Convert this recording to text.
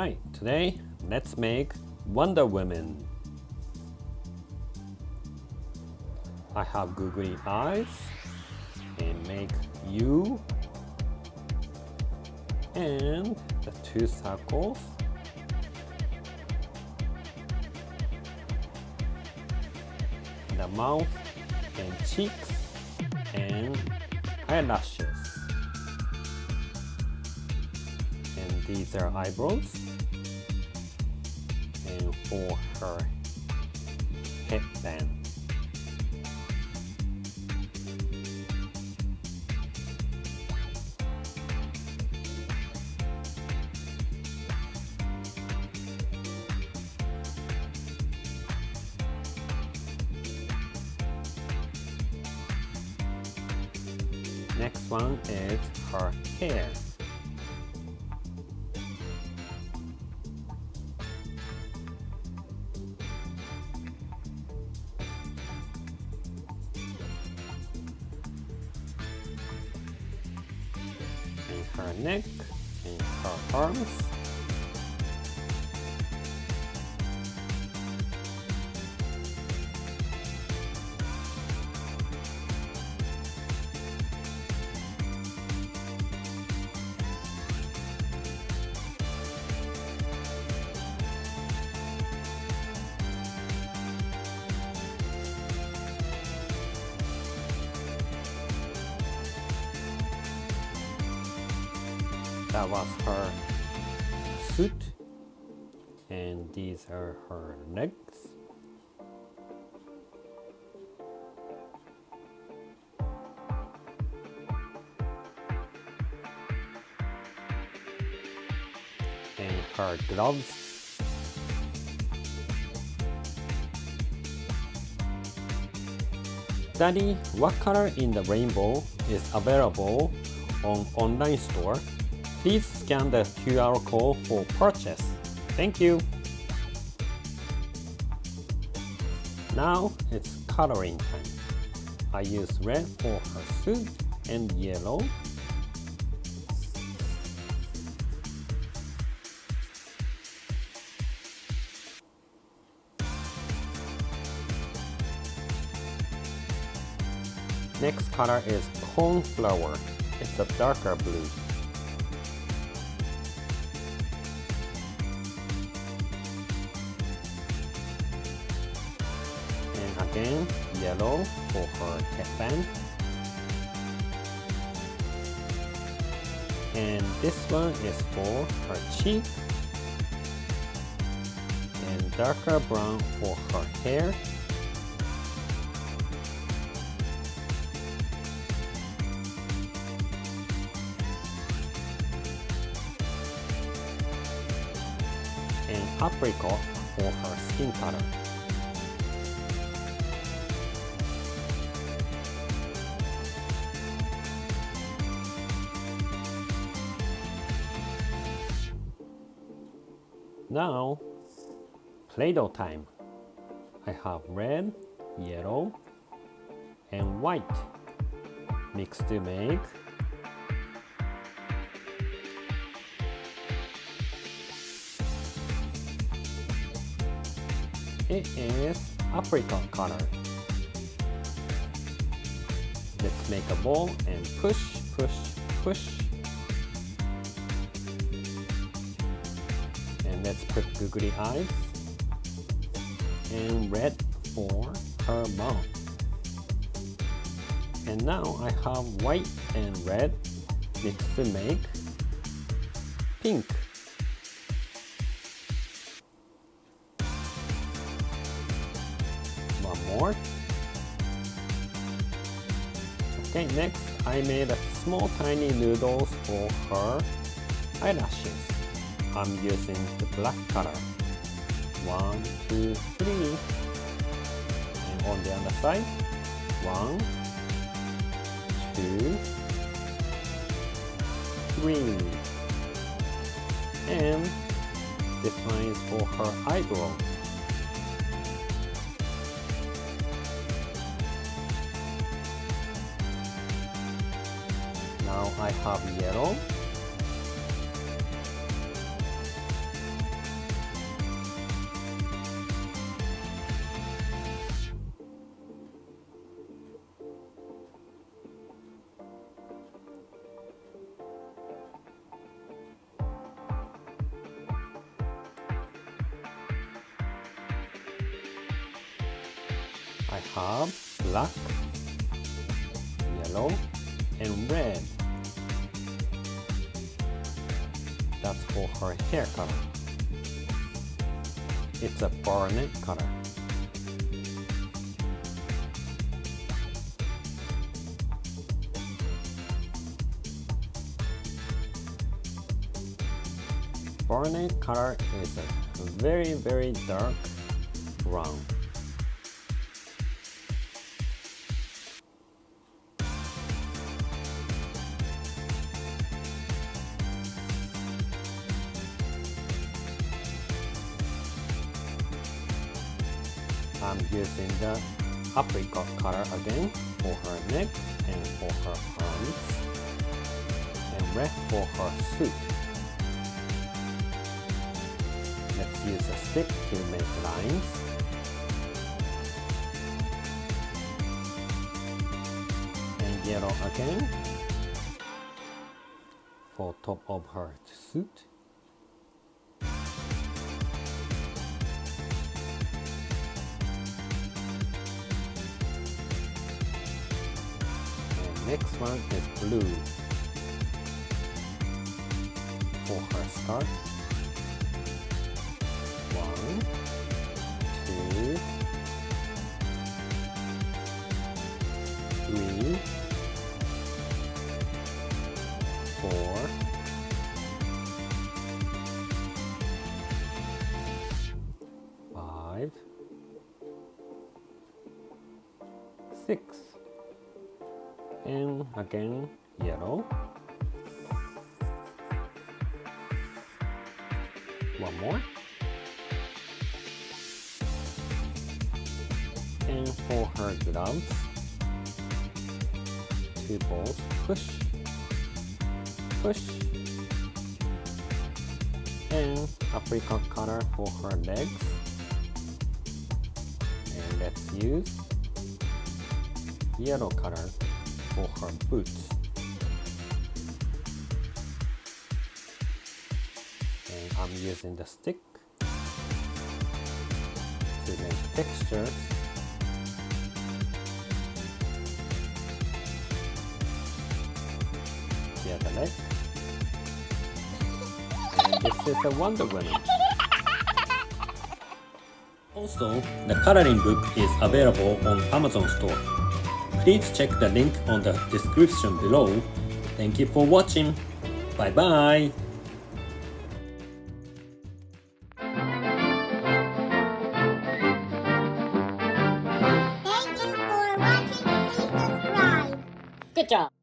Alright, today let's make Wonder Woman. I have googly eyes and make you and the two circles. The mouth and cheeks and eyelashes. And these are eyebrows. And for her headband. Next one is her hair. And her neck and her arms. That was her suit, and these are her legs. And her gloves. Daddy, what color in the rainbow is available on online store? Please scan the QR code for purchase. Thank you. Now it's coloring time. I use red for her suit and yellow. Next color is cornflower. It's a darker blue. Again, yellow for her headband. And this one is for her cheek. And darker brown for her hair. And apricot for her skin color. Now, Play-Doh time. I have red, yellow, and white mixed to make it is apricot color. Let's make a ball and push, push, push. Let's put googly eyes and red for her mouth. And now I have white and red mixed to make pink. One more. Okay, next I made a small tiny noodles for her eyelashes. I'm using the black color. 1, 2, 3. And on the other side, 1, 2, 3. And this one is for her eyebrow. Now I have yellow I have black, yellow, and red. That's for her hair color. It's a barnet color. Barnet color is a very, very dark brown. I'm using the apricot color again for her neck and for her arms, and red for her suit. Let's use a stick to make lines. And yellow again for top of her suit. And next one is blue for her scarf. 1, 2, 3, 4, 5, 6, and again yellow. One more. And for her gloves, 2 balls, push, push, and apricot color for her legs. And let's use yellow color for her boots. And I'm using the stick to make texture. The leg. And this is a Wonder Woman. Also, the coloring book is available on Amazon store. Please check the link on the description below. Thank you for watching. Bye bye. Thank you for watching. Please subscribe. Good job.